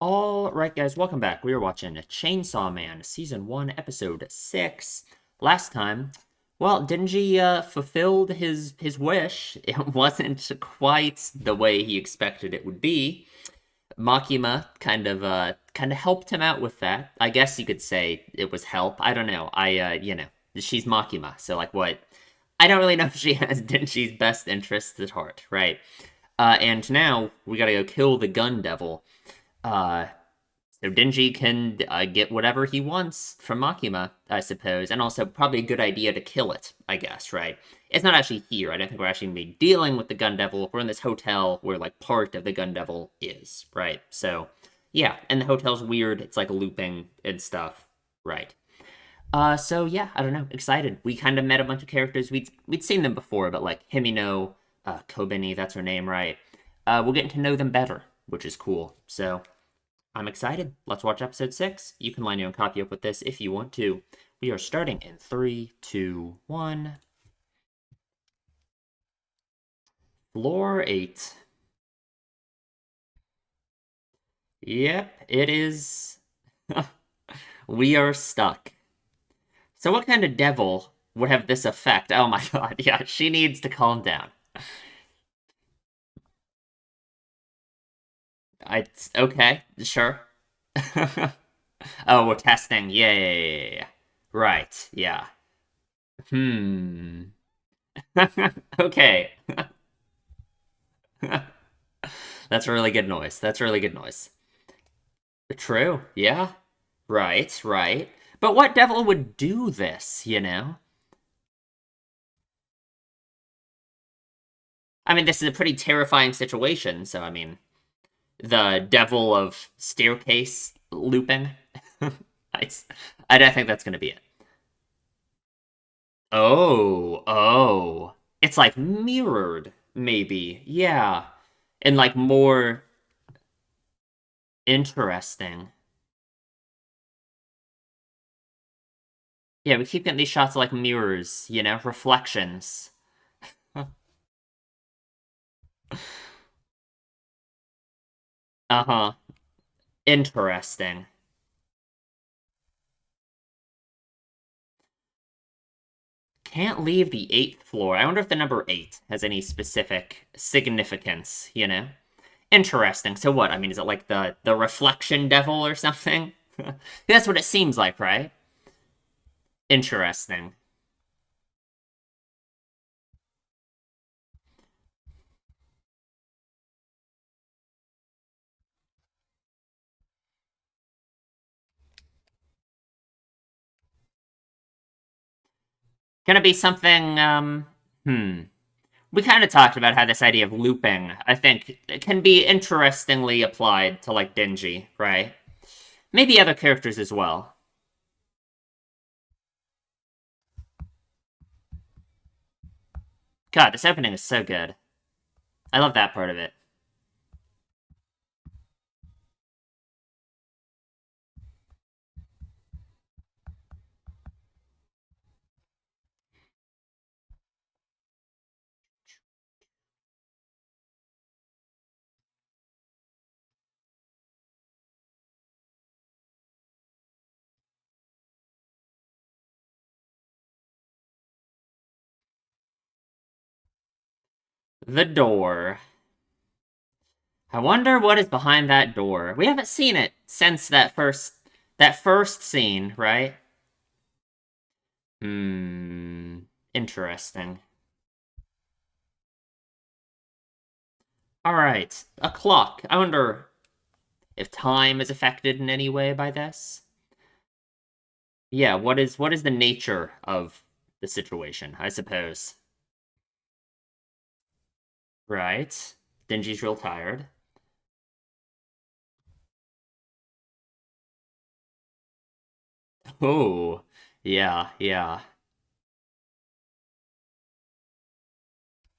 All right, guys, welcome back. We are watching Chainsaw Man, Season 1, Episode 6. Last time, well, Denji fulfilled his wish. It wasn't quite the way he expected it would be. Makima kind of helped him out with that. I guess you could say it was help. I don't know. She's Makima, so like what? I don't really know if she has Denji's best interests at heart, right? And now we gotta go kill the gun devil. Uh, so Denji can get whatever he wants from Makima, I suppose, and also probably a good idea to kill it, I guess, right? It's not actually here. I don't think we're actually going to be dealing with the Gun Devil. We're in this hotel where, like, part of the Gun Devil is, right? So, yeah, and the hotel's weird. It's, like, looping and stuff, right? So yeah, I don't know. Excited. We kind of met a bunch of characters. We'd seen them before, but like Himino, Kobeni, that's her name, right? We're getting to know them better, which is cool. So I'm excited. Let's watch episode 6. You can line your own copy up with this if you want to. We are starting in 3, 2, 1. Floor 8. Yep, it is. We are stuck. So, what kind of devil would have this effect? Oh my god, yeah, she needs to calm down. Okay, sure. Oh, we're testing. Yeah, yeah, yeah, yeah, yeah. Right, yeah. Hmm. Okay. That's a really good noise. That's a really good noise. True. Yeah. Right, right. But what devil would do this, you know? I mean, this is a pretty terrifying situation, so I mean, the devil of staircase looping. I, I don't think that's gonna be it. Oh, oh. It's like mirrored, maybe. Yeah. And like more interesting. Yeah, we keep getting these shots of like mirrors, you know, reflections. Uh-huh. Interesting. Can't leave the 8th floor. I wonder if the number 8 has any specific significance, you know? Interesting. So what? I mean, is it like the reflection devil or something? That's what it seems like, right? Interesting. Gonna be something, we kind of talked about how this idea of looping, I think, can be interestingly applied to, like, Denji, right? Maybe other characters as well. God, this opening is so good. I love that part of it. The door. I wonder what is behind that door. We haven't seen it since that first scene, right? Hmm. Interesting. All right, a clock. I wonder if time is affected in any way by this. Yeah, what is the nature of the situation, I suppose. Right. Denji's real tired. Oh, yeah, yeah.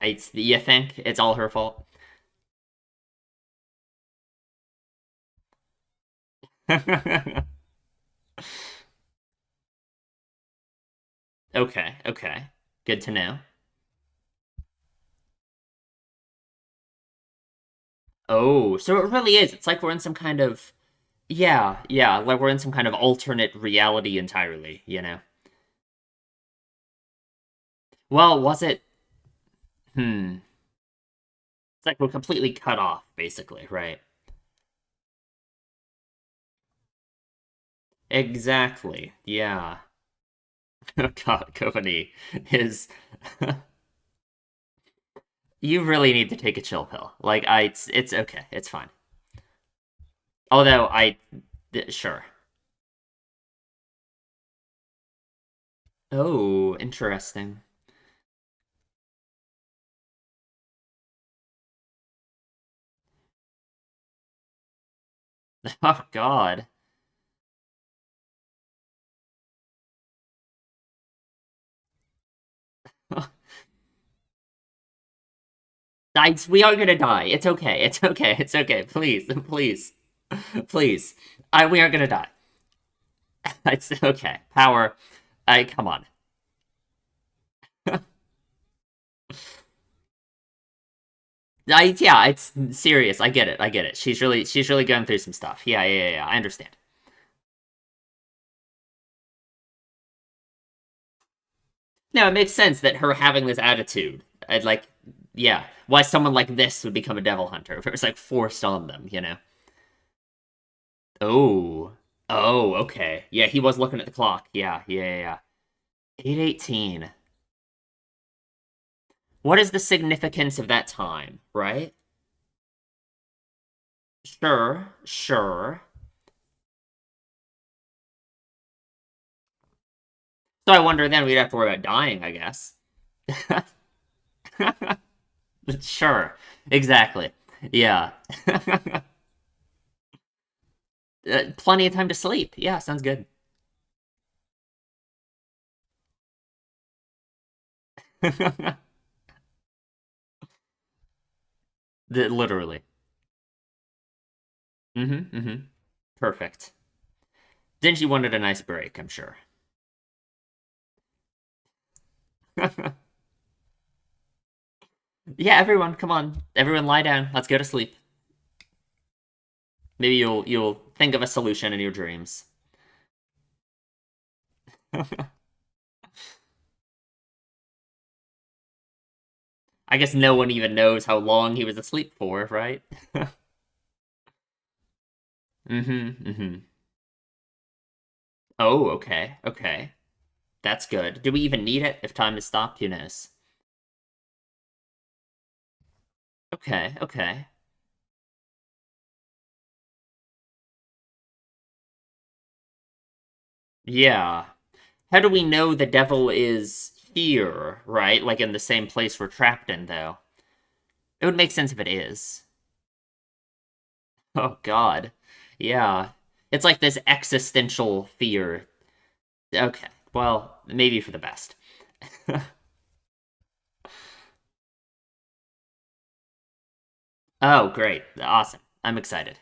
You think it's all her fault? Okay, okay. Good to know. Oh, so it really is. It's like we're in some kind of Yeah, yeah, like we're in some kind of alternate reality entirely, you know? Well, was it? Hmm. It's like we're completely cut off, basically, right? Exactly. Yeah. Oh God, Company is. You really need to take a chill pill. Like, it's okay. It's fine. Although sure. Oh, interesting. Oh God. We are gonna die. It's okay. It's okay. It's okay. Please, please, please. We aren't gonna die. It's okay. Power. I come on. Yeah, it's serious. I get it. I get it. She's really going through some stuff. Yeah, yeah, yeah, yeah. I understand. No, it makes sense that her having this attitude, I'd like, yeah, why someone like this would become a devil hunter if it was like forced on them, you know? Oh, oh, okay. Yeah, he was looking at the clock. Yeah, yeah, yeah, yeah. 8:18. What is the significance of that time, right? Sure, sure. So I wonder then we'd have to worry about dying, I guess. Sure, exactly. Yeah. Plenty of time to sleep. Yeah, sounds good. Literally. Mm-hmm, mm-hmm. Perfect. Denji wanted a nice break, I'm sure. Yeah, everyone, come on. Everyone lie down. Let's go to sleep. Maybe you'll think of a solution in your dreams. I guess no one even knows how long he was asleep for, right? Mm-hmm, mm-hmm. Oh, okay, okay. That's good. Do we even need it if time is stopped? Who knows? Okay, okay. Yeah. How do we know the devil is here, right? Like in the same place we're trapped in, though. It would make sense if it is. Oh, God. Yeah. It's like this existential fear. Okay. Well, maybe for the best. Oh, great. Awesome. I'm excited.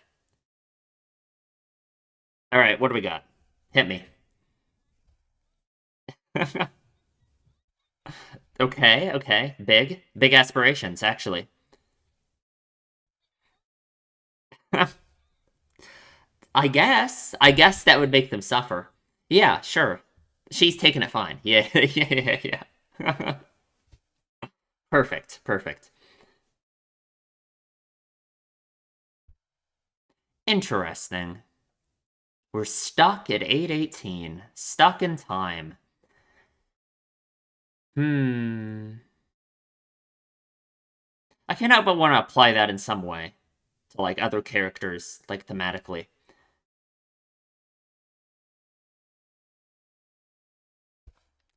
All right, what do we got? Hit me. Okay, okay. Big. Big aspirations, actually. I guess. I guess that would make them suffer. Yeah, sure. She's taking it fine. Yeah, yeah, yeah, yeah. Perfect, perfect. Interesting. We're stuck at 8:18. Stuck in time. Hmm. I can't help but want to apply that in some way to like other characters, like thematically.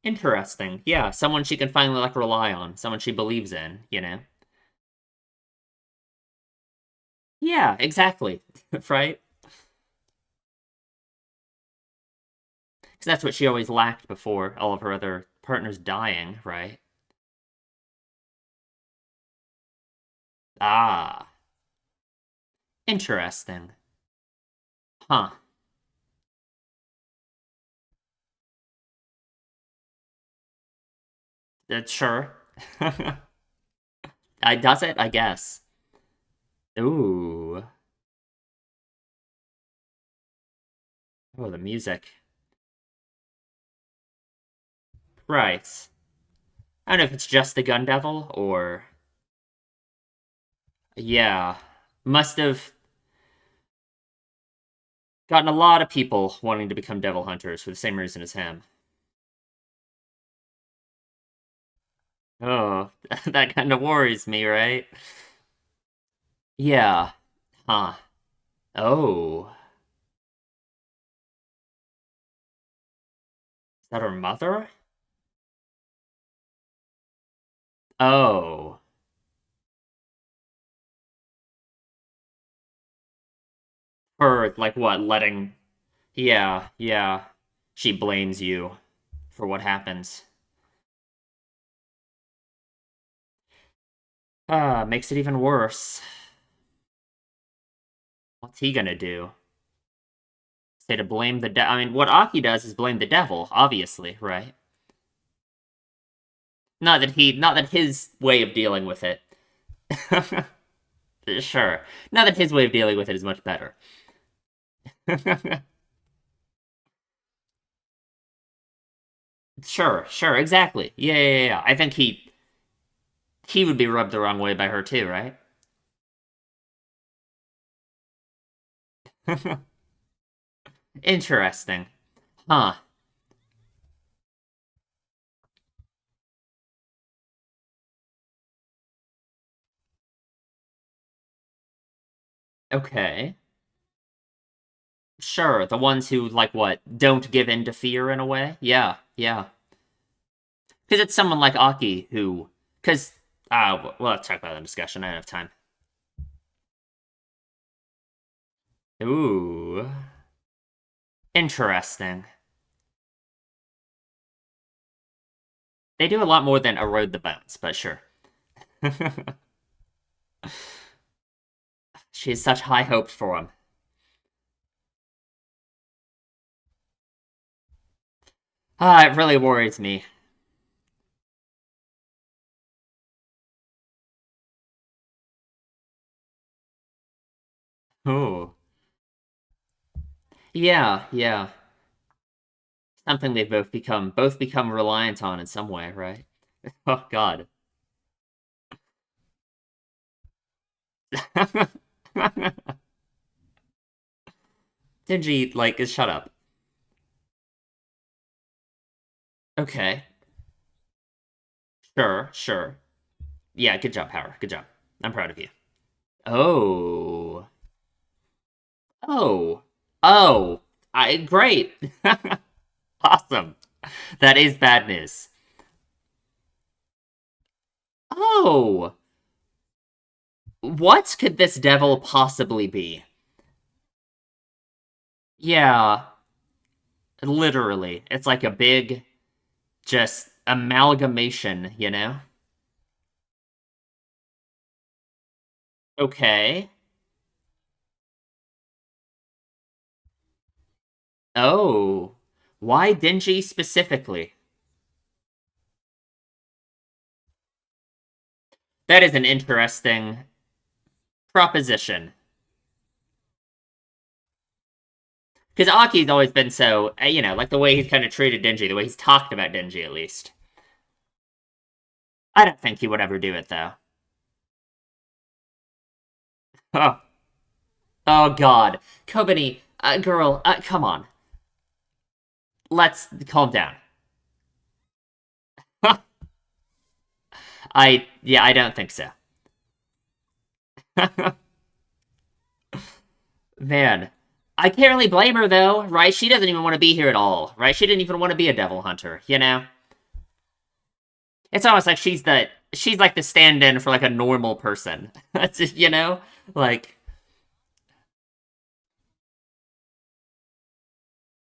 Interesting. Yeah, someone she can finally like rely on, someone she believes in, you know? Yeah, exactly. Right? Because that's what she always lacked before all of her other partners dying, right? Ah, interesting. Huh. Sure. I does it, I guess. Ooh. Oh, the music. Right. I don't know if it's just the Gun Devil or... Yeah. Must have gotten a lot of people wanting to become devil hunters for the same reason as him. Oh, that kind of worries me, right? Yeah. Huh. Oh. Is that her mother? Oh. For, like, what? Letting... Yeah, yeah. She blames you for what happens. Makes it even worse. What's he gonna do? Say to blame the I mean, what Aki does is blame the devil, obviously, right? Not that his way of dealing with it. Sure. Not that his way of dealing with it is much better. Sure, sure, exactly. Yeah. I think he would be rubbed the wrong way by her too, right? Interesting. Huh. Okay. Sure, the ones who, like, what, don't give in to fear in a way? Yeah. Because it's someone like Aki who... Because, well, let's talk about that in discussion. I don't have time. Ooh. Interesting. They do a lot more than erode the bones, but sure. She has such high hopes for him. It really worries me. Oh. Yeah. Something they've both become reliant on in some way, right? Oh god. Denji, like, is shut up. Okay. Sure. Yeah, good job, Power. Good job. I'm proud of you. Oh. Oh. Oh. Great. Awesome. That is bad news. Oh. What could this devil possibly be? Yeah, literally. It's like a big, just amalgamation, you know? Okay. Oh. Why Denji specifically? That is an interesting proposition. Because Aki's always been so, like the way he's kind of treated Denji, the way he's talked about Denji at least. I don't think he would ever do it, though. Oh, oh God. Kobani, girl, come on. Let's calm down. Yeah, I don't think so. Man, I can't really blame her though, right? She doesn't even want to be here at all, right? She didn't even want to be a devil hunter, you know? It's almost like she's like the stand-in for like a normal person. That's just, like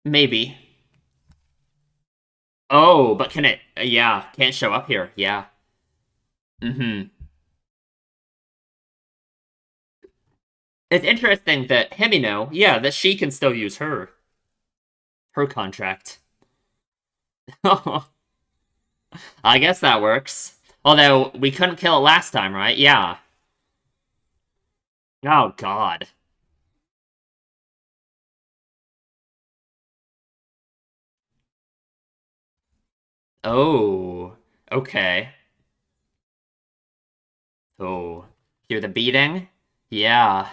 maybe. Oh, but can it? Yeah, can't show up here. Yeah. Mm-hmm. It's interesting that Himino, yeah, that she can still use her contract. I guess that works. Although we couldn't kill it last time, right? Yeah. Oh God. Oh, okay. Oh, hear the beating? Yeah.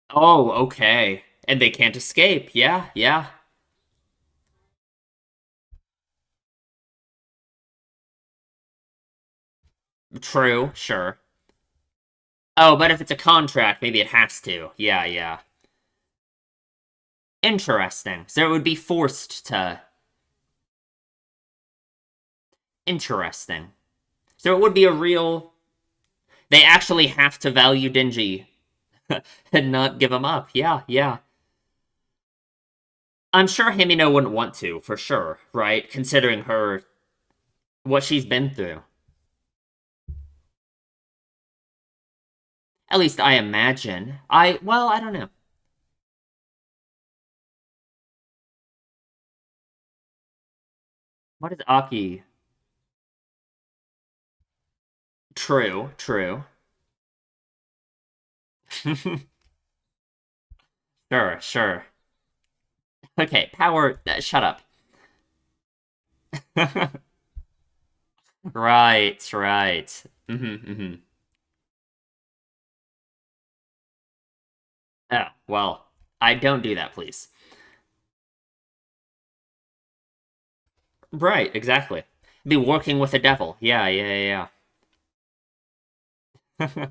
Oh, okay. And they can't escape. Yeah, yeah. True, sure. Oh, but if it's a contract, maybe it has to. Yeah, yeah. Interesting. So it would be forced to. Interesting. So it would be a real. They actually have to value Denji and not give him up. Yeah, yeah. I'm sure Himino wouldn't want to, for sure, right? Considering her what she's been through. At least I imagine. I don't know. What is Aki? True, true. Sure, sure. Okay, power. Shut up. Right, right. Oh, well, I don't do that, please. Right, exactly. Be working with the devil. Yeah, yeah, yeah.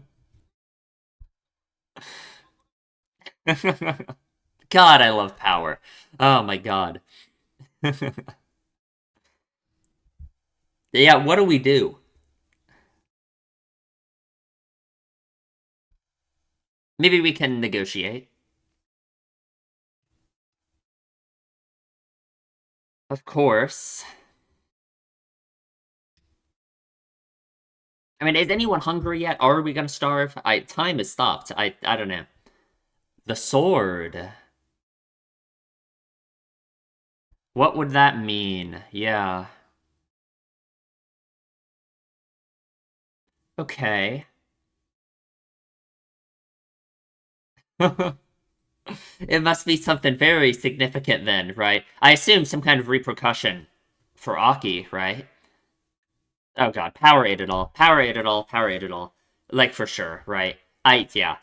God, I love power. Oh my god. Yeah, what do we do? Maybe we can negotiate. Of course. I mean, is anyone hungry yet? Are we gonna starve? Time has stopped. I don't know. The sword. What would that mean? Yeah. Okay. It must be something very significant then, right? I assume some kind of repercussion for Aki, right? Oh god, Powerade it all. Powerade it all. Powerade it all. Like for sure, right? Yeah.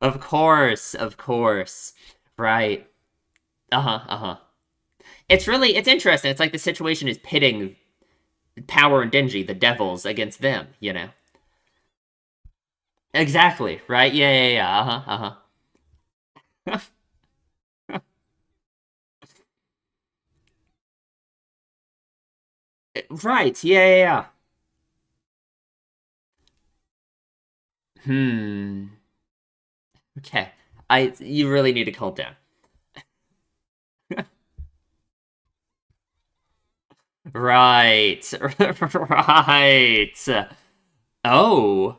Of course, of course. Right. Uh-huh, uh-huh. It's interesting. It's like the situation is pitting Power and Denji, the devils, against them, you know? Exactly, right? Yeah, yeah, yeah. Uh-huh, uh-huh. Right, yeah, yeah, yeah. Hmm. Okay. You really need to calm down. Right. Right. Oh.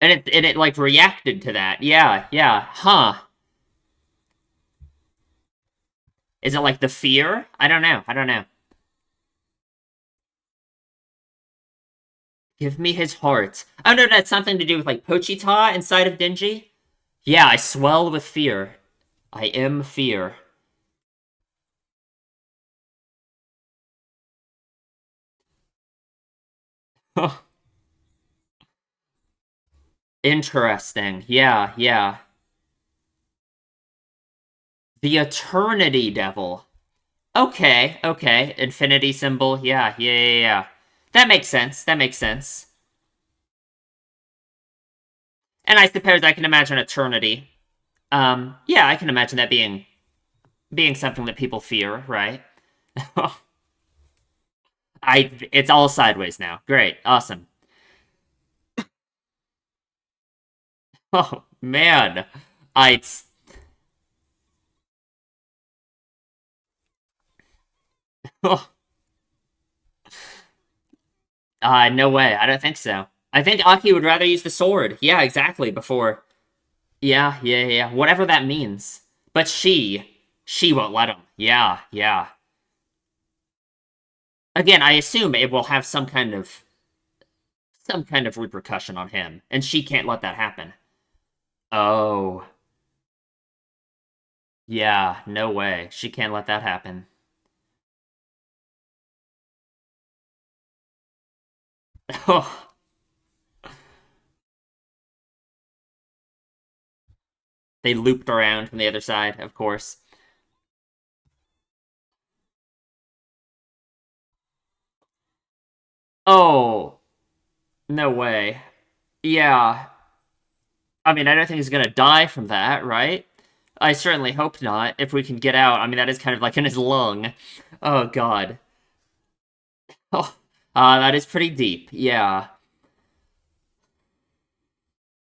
And it like reacted to that. Yeah, yeah. Huh. Is it like the fear? I don't know. I don't know. Give me his heart. Oh no, that's something to do with like Pochita inside of Denji. Yeah, I swell with fear. I am fear. Interesting. Yeah, yeah. The Eternity Devil. Okay, okay. Infinity symbol. Yeah, yeah, yeah, yeah. That makes sense. That makes sense. And I suppose I can imagine Eternity. Yeah, I can imagine that being something that people fear, right? It's all sideways now. Great, awesome. Oh man, I oh, no way. I don't think so. I think Aki would rather use the sword. Yeah, exactly. Before. Yeah, yeah, yeah. Whatever that means. But she won't let him. Yeah, yeah. Again, I assume it will have some kind of repercussion on him, and she can't let that happen. Oh, Yeah, no way. She can't let that happen. Oh, they looped around from the other side, of course. Oh, no way. Yeah. I mean, I don't think he's gonna die from that, right? I certainly hope not. If we can get out, I mean, that is kind of like in his lung. Oh, God. Oh, that is pretty deep. Yeah.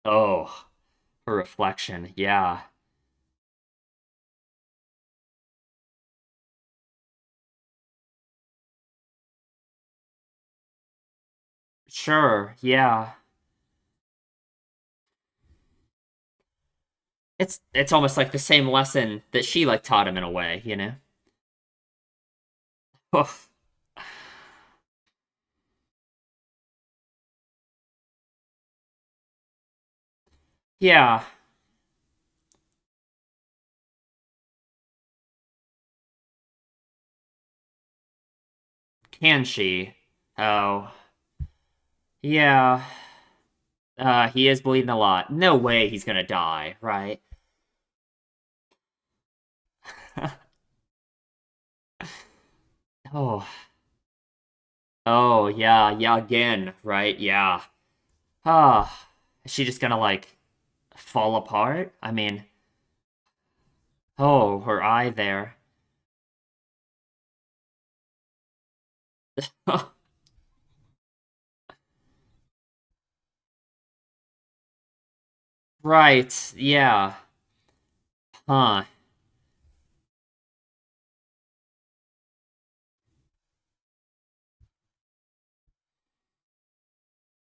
Oh, her reflection. Yeah. Sure. Yeah. It's almost like the same lesson that she like taught him in a way, you know? Oh, yeah. Can she? Oh, yeah. He is bleeding a lot. No way he's gonna die, right? Oh, oh, yeah, yeah, again, right? Yeah. Ah, is she just gonna like fall apart? I mean, oh, her eye there. Right, yeah. Huh.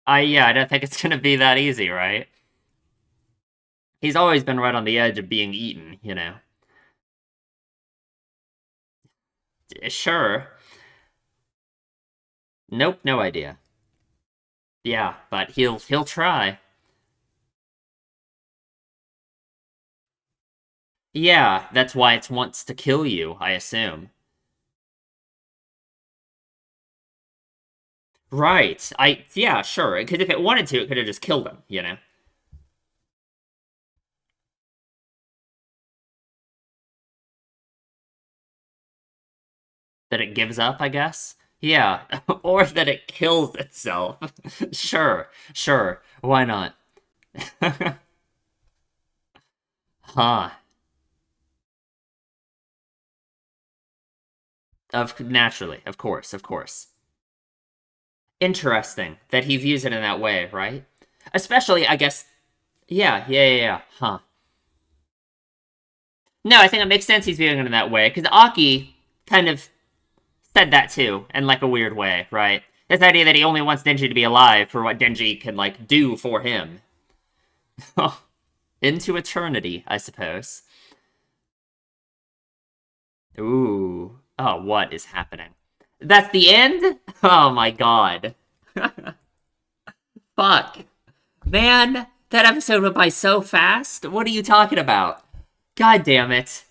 Yeah, I don't think it's gonna be that easy, right? He's always been right on the edge of being eaten, you know. Sure. Nope, no idea. Yeah, but he'll try. Yeah, that's why it wants to kill you, I assume. Right. Yeah, sure. Because if it wanted to, it could have just killed him, you know? That it gives up, I guess. Yeah. Or that it kills itself. Sure, sure. Why not? Huh. Of naturally, of course, of course. Interesting that he views it in that way, right? Especially, I guess. Yeah, yeah, yeah, yeah. Huh. No, I think it makes sense he's viewing it in that way because Aki kind of said that too, in like a weird way, right? This idea that he only wants Denji to be alive for what Denji can like do for him. Into eternity, I suppose. Ooh. Oh, what is happening? That's the end? Oh my god. Fuck. Man, that episode went by so fast. What are you talking about? God damn it.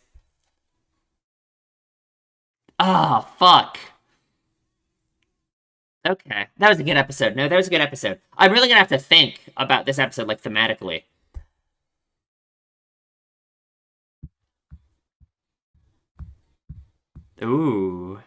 Ah, oh, fuck. Okay. That was a good episode. No, that was a good episode. I'm really gonna have to think about this episode, like, thematically. Ooh.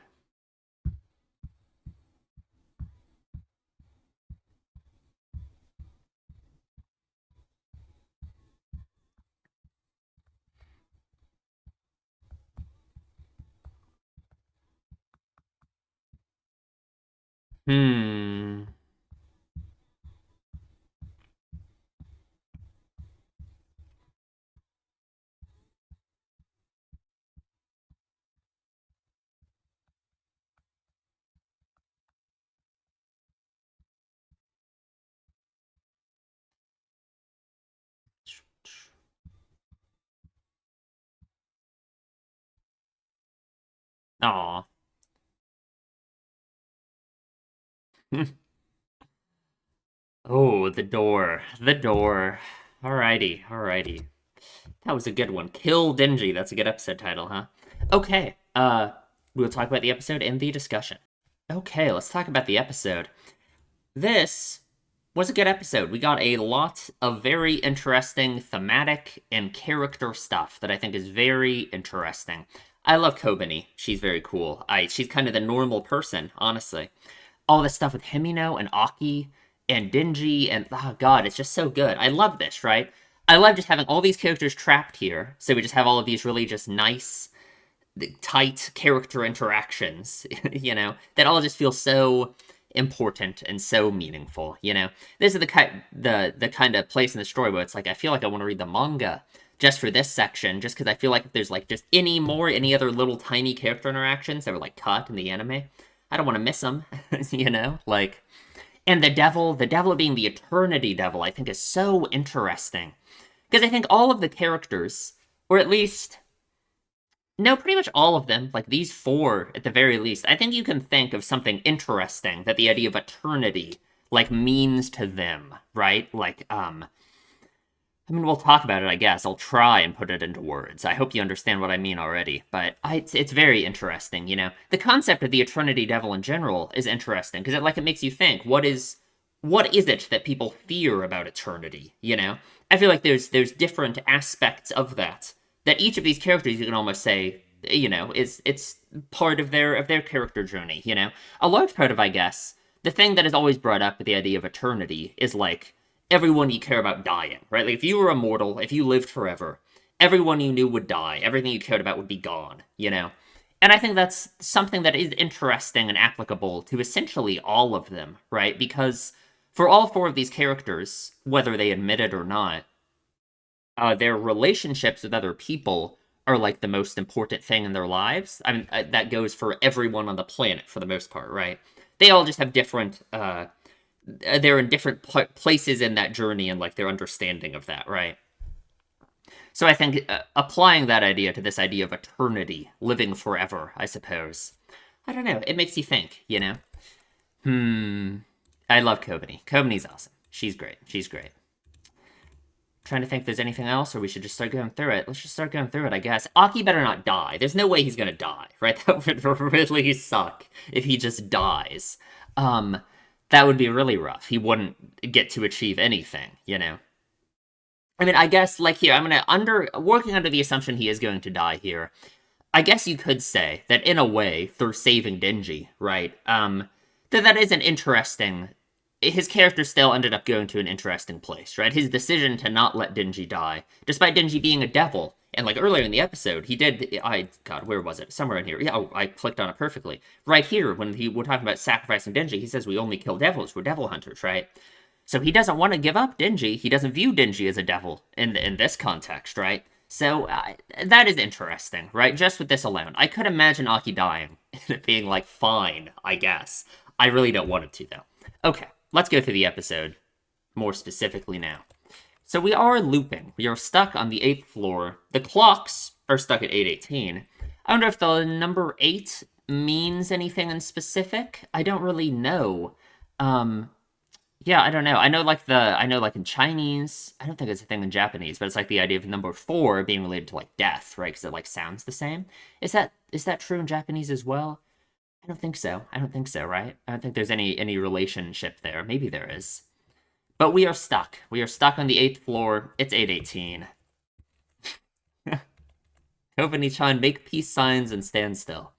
Hmm. Aw. Oh, the door. The door. Alrighty, alrighty. That was a good one. Kill Denji. That's a good episode title, huh? Okay. We'll talk about the episode and the discussion. Okay, let's talk about the episode. This was a good episode. We got a lot of very interesting thematic and character stuff that I think is very interesting. I love Kobani. She's very cool. She's kind of the normal person, honestly. All this stuff with Himino and Aki and Denji and oh god, it's just so good. I love this, right? I love just having all these characters trapped here. So we just have all of these really just nice, tight character interactions, that all just feel so important and so meaningful, This is the kind of place in the story where it's like I feel like I want to read the manga just for this section, just because I feel like if there's like just any other little tiny character interactions that were like cut in the anime, I don't want to miss them, like. And the devil being the Eternity Devil, I think is so interesting. Because I think all of the characters, or at least, no, pretty much all of them, like these four at the very least, I think you can think of something interesting that the idea of eternity, like, means to them, right? Like, we'll talk about it, I guess. I'll try and put it into words. I hope you understand what I mean already, but it's very interesting, The concept of the Eternity Devil in general is interesting, because it makes you think, what is it that people fear about eternity, I feel like there's different aspects of that each of these characters you can almost say, it's part of their character journey, A large part of, I guess, the thing that is always brought up with the idea of eternity is, like, everyone you care about dying, right? Like, if you were immortal, if you lived forever, everyone you knew would die. Everything you cared about would be gone, And I think that's something that is interesting and applicable to essentially all of them, right? Because for all four of these characters, whether they admit it or not, their relationships with other people are, like, the most important thing in their lives. I mean, that goes for everyone on the planet for the most part, right? They all just have different, they're in different places in that journey and, like, their understanding of that, right? So I think applying that idea to this idea of eternity, living forever, I suppose. I don't know, it makes you think, I love Kobani. Kobani's awesome. She's great. Trying to think if there's anything else, or we should just start going through it. Let's just start going through it, I guess. Aki better not die. There's no way he's gonna die, right? That would really suck if he just dies. That would be really rough. He wouldn't get to achieve anything, I mean, I guess, like, here, working under the assumption he is going to die here, I guess you could say that, in a way, through saving Denji, right, that is an interesting... His character still ended up going to an interesting place, right? His decision to not let Denji die, despite Denji being a devil. And, like, earlier in the episode, he did... God, where was it? Somewhere in here. Yeah, I clicked on it perfectly. Right here, when we're talking about sacrificing Denji, he says we only kill devils. We're devil hunters, right? So he doesn't want to give up Denji. He doesn't view Denji as a devil in this context, right? So that is interesting, right? Just with this alone. I could imagine Aki dying and it being, like, fine, I guess. I really don't want it to, though. Okay. Let's go through the episode more specifically now. So we are looping. We are stuck on the 8th floor. The clocks are stuck at 8:18. I wonder if the number 8 means anything in specific. I don't really know. Yeah, I don't know. I know like in Chinese, I don't think it's a thing in Japanese, but it's like the idea of number 4 being related to, like, death, right? Because it, like, sounds the same. Is that true in Japanese as well? I don't think so, right? I don't think there's any relationship there. Maybe there is. But we are stuck. We are stuck on the 8th floor. It's 8:18. Kobani-chan, make peace signs and stand still.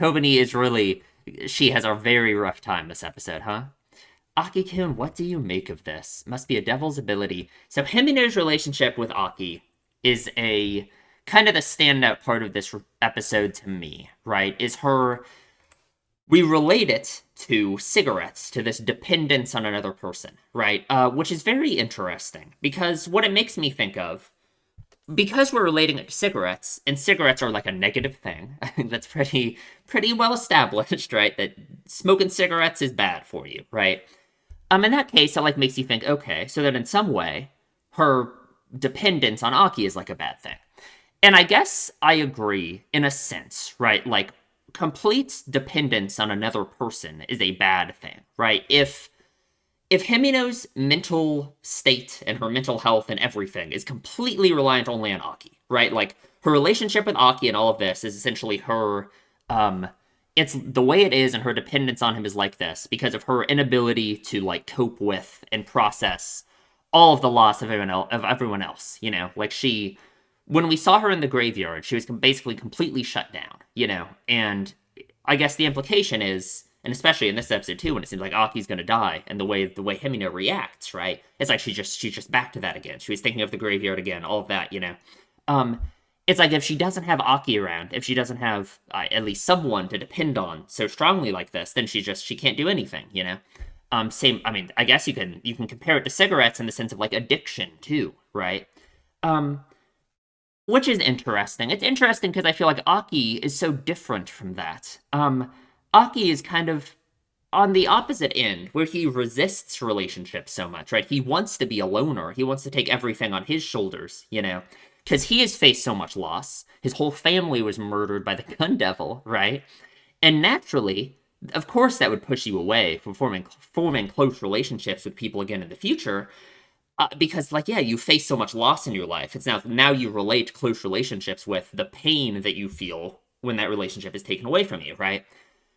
Kobani is really... She has a very rough time this episode, huh? Aki-kun, what do you make of this? Must be a devil's ability. So Himino's relationship with Aki is a... kind of the standout part of this episode to me, right, is her... We relate it to cigarettes, to this dependence on another person, right? Which is very interesting, because what it makes me think of, because we're relating it to cigarettes, and cigarettes are, like, a negative thing, I think that's pretty well established, right, that smoking cigarettes is bad for you, right? In that case, it, like, makes you think, okay, so that in some way, her dependence on Aki is, like, a bad thing. And I guess I agree, in a sense, right? Like, complete dependence on another person is a bad thing, right? If if Himino's mental state and her mental health and everything is completely reliant only on Aki, right? Like her relationship with Aki and all of this is essentially her it's the way it is, and her dependence on him is like this because of her inability to like cope with and process all of the loss of everyone else, you know? Like she when we saw her in the graveyard, she was basically completely shut down, you know? And I guess the implication is, and especially in this episode too, when it seems like Aki's gonna die, and the way Himino reacts, right? It's like she's just back to that again. She was thinking of the graveyard again, all of that, you know. Um, it's like if she doesn't have Aki around, if she doesn't have at least someone to depend on so strongly like this, then she can't do anything, you know. Same. I mean, I guess you can compare it to cigarettes in the sense of like addiction too, right? Um, which is interesting. It's interesting because I feel like Aki is so different from that. Aki is kind of on the opposite end, where he resists relationships so much, right? He wants to be a loner. He wants to take everything on his shoulders, you know, because he has faced so much loss. His whole family was murdered by the gun devil, right? And naturally, of course, that would push you away from forming close relationships with people again in the future. Because, like, yeah, you face so much loss in your life. It's now you relate close relationships with the pain that you feel when that relationship is taken away from you, right?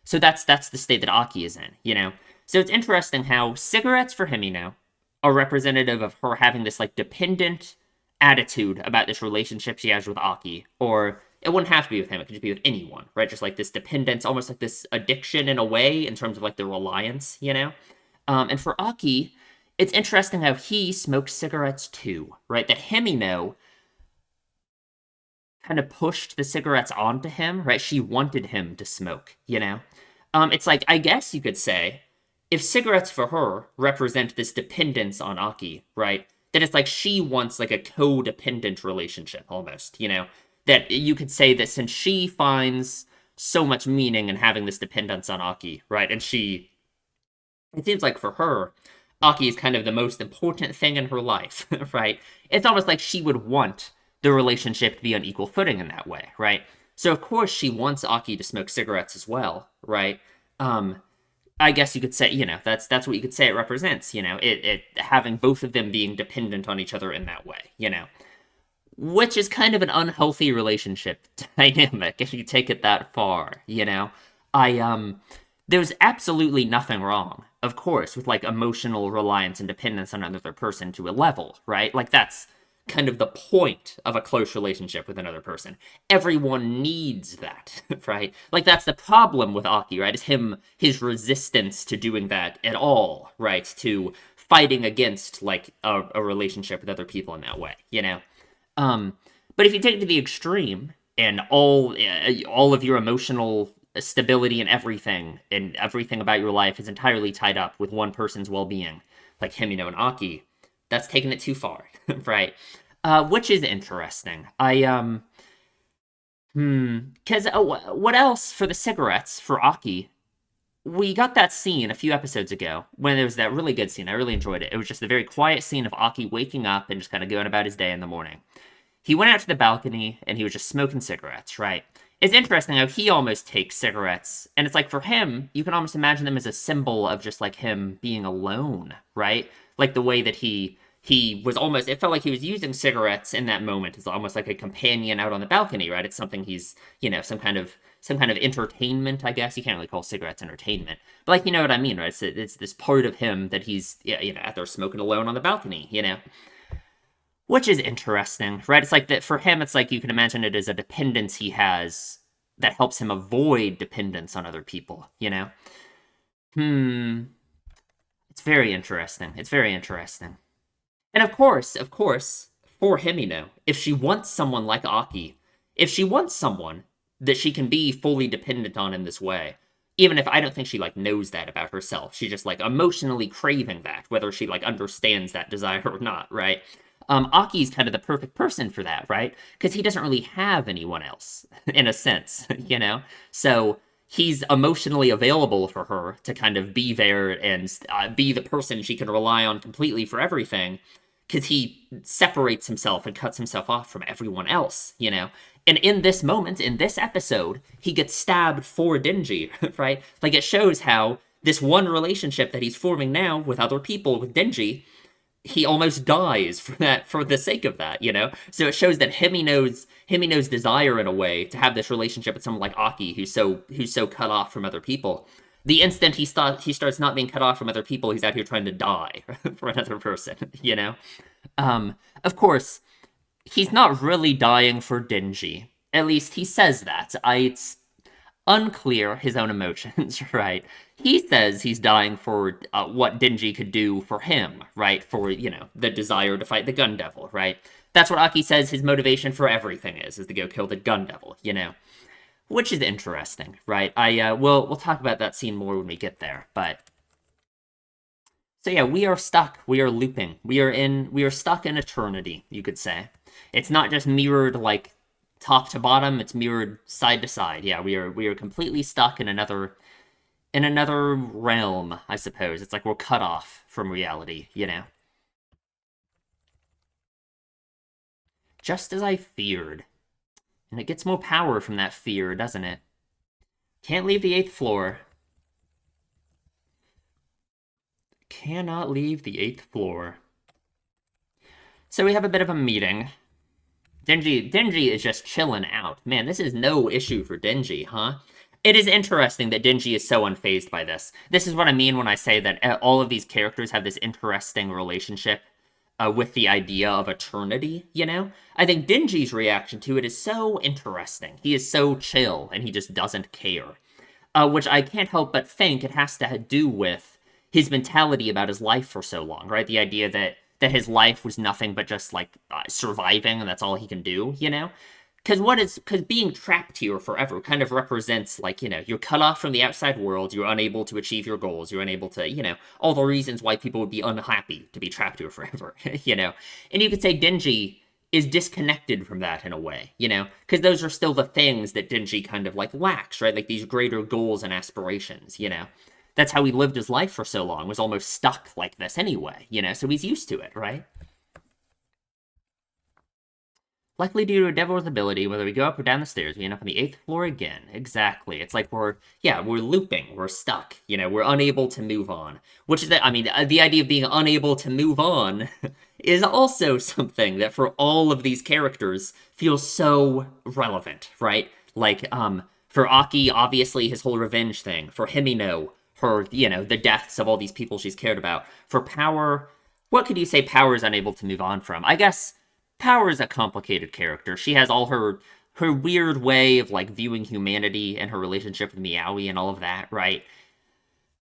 So that's the state that Aki is in, you know? So it's interesting how cigarettes for Himino are representative of her having this, like, dependent attitude about this relationship she has with Aki. Or it wouldn't have to be with him, it could just be with anyone, right? Just, like, this dependence, almost like this addiction in a way, in terms of, like, the reliance, you know? And for Aki, it's interesting how he smokes cigarettes too, right? That Himino kind of pushed the cigarettes onto him, right? She wanted him to smoke, you know? It's like, I guess you could say, if cigarettes for her represent this dependence on Aki, right? Then it's like she wants like a codependent relationship almost, you know? That you could say that since she finds so much meaning in having this dependence on Aki, right? And it seems like for her, Aki is kind of the most important thing in her life, right? It's almost like she would want the relationship to be on equal footing in that way, right? So of course she wants Aki to smoke cigarettes as well, right? Um, I guess you could say, you know, that's what you could say it represents, you know, it having both of them being dependent on each other in that way, you know, which is kind of an unhealthy relationship dynamic if you take it that far, you know. There's absolutely nothing wrong, of course, with like emotional reliance and dependence on another person to a level, right? Like that's kind of the point of a close relationship with another person. Everyone needs that, right? Like that's the problem with Aki, right? Is his resistance to doing that at all, right? To fighting against like a relationship with other people in that way, you know? But if you take it to the extreme and all of your emotional stability and everything about your life is entirely tied up with one person's well-being, like Himino and Aki, that's taking it too far, right? Which is interesting. Because what else for the cigarettes for Aki? We got that scene a few episodes ago when there was that really good scene. I really enjoyed it. It was just a very quiet scene of Aki waking up and just kind of going about his day in the morning. He went out to the balcony and he was just smoking cigarettes, right? It's interesting how he almost takes cigarettes, and it's like for him, you can almost imagine them as a symbol of just like him being alone, right? Like the way that he was almost, it felt like he was using cigarettes in that moment as almost like a companion out on the balcony, right? It's something he's, you know, some kind of entertainment, I guess. You can't really call cigarettes entertainment, but like, you know what I mean, right? It's this part of him that he's, yeah, you know, out there smoking alone on the balcony, you know? Which is interesting, right? It's like that for him, it's like you can imagine it as a dependence he has that helps him avoid dependence on other people, you know? Hmm. It's very interesting. It's very interesting. And of course, for Himino, if she wants someone like Aki, if she wants someone that she can be fully dependent on in this way, even if I don't think she like knows that about herself, she's just like emotionally craving that, whether she like understands that desire or not, right? Aki's kind of the perfect person for that, right? Because he doesn't really have anyone else, in a sense, you know? So he's emotionally available for her to kind of be there and be the person she can rely on completely for everything, because he separates himself and cuts himself off from everyone else, you know? And in this moment, in this episode, he gets stabbed for Denji, right? Like, it shows how this one relationship that he's forming now with other people, with Denji, he almost dies for the sake of that, you know? So it shows that Himino's desire in a way to have this relationship with someone like Aki who's so cut off from other people. The instant he starts not being cut off from other people, he's out here trying to die for another person, you know? Of course, he's not really dying for Denji. At least he says that. It's unclear his own emotions, right? He says he's dying for what Denji could do for him, right? For, the desire to fight the Gun Devil, right? That's what Aki says his motivation for everything is to go kill the Gun Devil, Which is interesting, right? We'll talk about that scene more when we get there, but so yeah, we are stuck. We are looping. We are stuck in eternity, you could say. It's not just mirrored like top to bottom, it's mirrored side to side. Yeah, we are completely stuck in another realm, I suppose. It's like we're cut off from reality, Just as I feared. And it gets more power from that fear, doesn't it? Can't leave the 8th floor. Cannot leave the 8th floor. So we have a bit of a meeting. Denji is just chilling out. Man, this is no issue for Denji, huh? It is interesting that Denji is so unfazed by this. This is what I mean when I say that all of these characters have this interesting relationship with the idea of eternity, I think Denji's reaction to it is so interesting. He is so chill, and he just doesn't care. Which I can't help but think it has to do with his mentality about his life for so long, right? The idea that his life was nothing but just, like, surviving, and that's all he can do, Because being trapped here forever kind of represents, like, you're cut off from the outside world, you're unable to achieve your goals, you're unable to, all the reasons why people would be unhappy to be trapped here forever, And you could say Denji is disconnected from that in a way, Because those are still the things that Denji kind of, like, lacks, right? Like, these greater goals and aspirations, That's how he lived his life for so long, was almost stuck like this anyway, So he's used to it, right? Likely due to a devil's ability, whether we go up or down the stairs, we end up on the 8th floor again. Exactly. It's like we're looping. We're stuck. We're unable to move on. Which is the idea of being unable to move on is also something that for all of these characters feels so relevant, right? Like, for Aki, obviously his whole revenge thing. For Himino, her, the deaths of all these people she's cared about. For Power, what could you say Power is unable to move on from? I guess Power is a complicated character. She has all her weird way of, like, viewing humanity and her relationship with Meowie and all of that, right?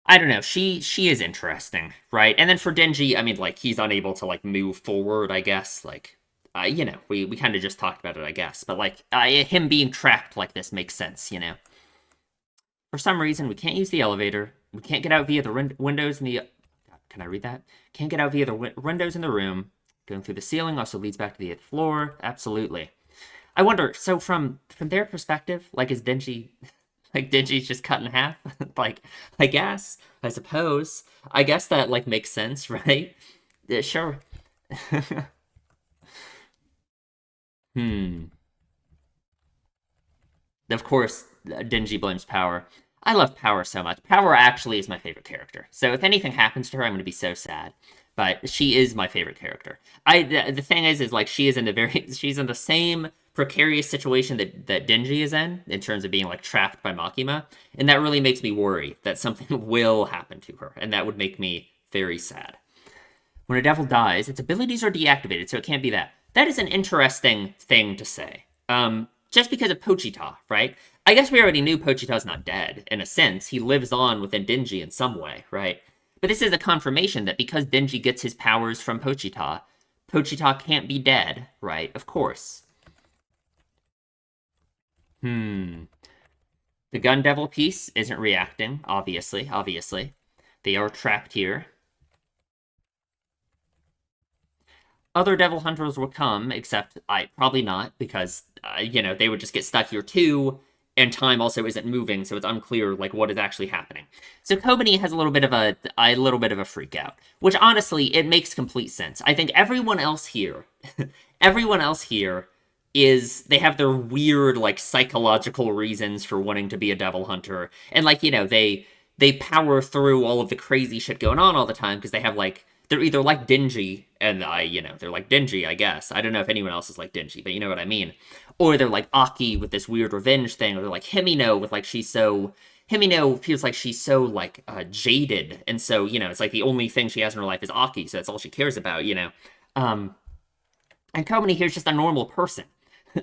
I don't know. She is interesting, right? And then for Denji, I mean, like, he's unable to, like, move forward, I guess. Like, we kind of just talked about it, I guess. But, like, him being trapped like this makes sense, For some reason, we can't use the elevator. We can't get out via the windows in the... Can I read that? Can't get out via the windows in the room. Going through the ceiling also leads back to the 8th floor. Absolutely. I wonder, so from their perspective, like, is Denji... Like, Denji's just cut in half? Like, I guess. I suppose. I guess that, like, makes sense, right? Yeah, sure. Of course, Denji blames Power. I love Power so much. Power actually is my favorite character. So if anything happens to her, I'm going to be so sad. But she is my favorite character. The thing is like, she's in the same precarious situation that Denji is in terms of being, like, trapped by Makima, and that really makes me worry that something will happen to her, and that would make me very sad. When a devil dies, its abilities are deactivated, so it can't be that. That is an interesting thing to say. Just because of Pochita, right? I guess we already knew Pochita's not dead, in a sense. He lives on within Denji in some way, right? But this is a confirmation that because Denji gets his powers from Pochita, Pochita can't be dead, right? Of course. The Gun Devil piece isn't reacting, obviously. They are trapped here. Other Devil Hunters will come, except probably not, because, they would just get stuck here too, and time also isn't moving, so it's unclear, like, what is actually happening. So Kobani has a little bit of a freak out, which, honestly, it makes complete sense. I think everyone else here they have their weird, like, psychological reasons for wanting to be a devil hunter, and, like, they power through all of the crazy shit going on all the time because they have like they're either like Denji and they're like Denji, I guess. I don't know if anyone else is like Denji, but you know what I mean. Or they're like Aki with this weird revenge thing, or they're like Himino with like Himino feels like she's so like jaded, and so it's like the only thing she has in her life is Aki, so that's all she cares about. Um, and Komini here's just a normal person.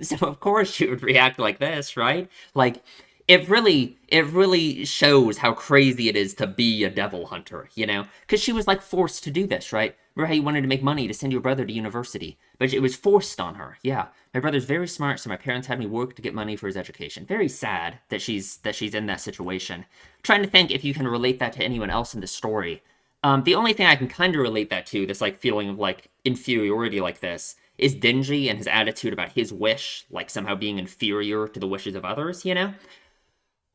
So of course she would react like this, right? Like it really shows how crazy it is to be a devil hunter. Because she was like forced to do this, right? Remember how you wanted to make money to send your brother to university, but it was forced on her. Yeah, my brother's very smart, so my parents had me work to get money for his education. Very sad that she's in that situation. Trying to think if you can relate that to anyone else in the story. The only thing I can kind of relate that to, this like feeling of like inferiority like this, is Denji and his attitude about his wish, like somehow being inferior to the wishes of others.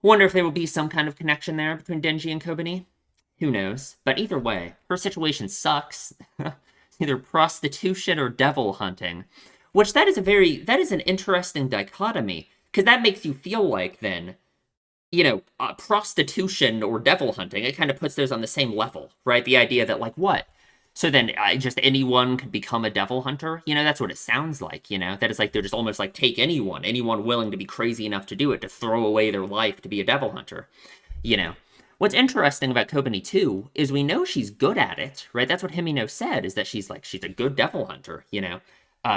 Wonder if there will be some kind of connection there between Denji and Kobani. Who knows? But either way, her situation sucks. Either prostitution or devil hunting. Which that is an interesting dichotomy, because that makes you feel like then, prostitution or devil hunting, it kind of puts those on the same level, right? The idea that like what? So then just anyone could become a devil hunter? That's what it sounds like. That is like they're just almost like take anyone willing to be crazy enough to do it, to throw away their life to be a devil hunter. You know. What's interesting about Kobani too is we know she's good at it, right? That's what Himino said, is that she's a good devil hunter.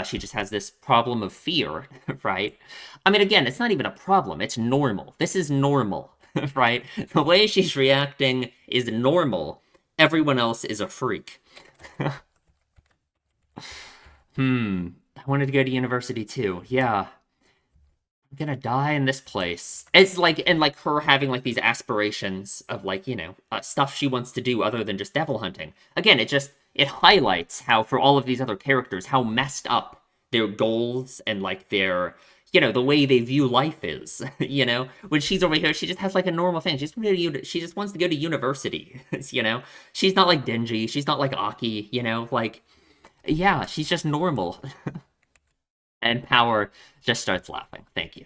She just has this problem of fear, right? I mean, again, it's not even a problem. It's normal. This is normal, right? The way she's reacting is normal. Everyone else is a freak. I wanted to go to university too. Yeah. I'm gonna die in this place. It's like, and like her having like these aspirations of like, stuff she wants to do other than just devil hunting. Again, it highlights how, for all of these other characters, how messed up their goals and like their, the way they view life is. When she's over here, she just has like a normal thing. She just wants to go to university. She's not like Denji. She's not like Aki. Like, yeah, she's just normal. And Power just starts laughing. Thank you.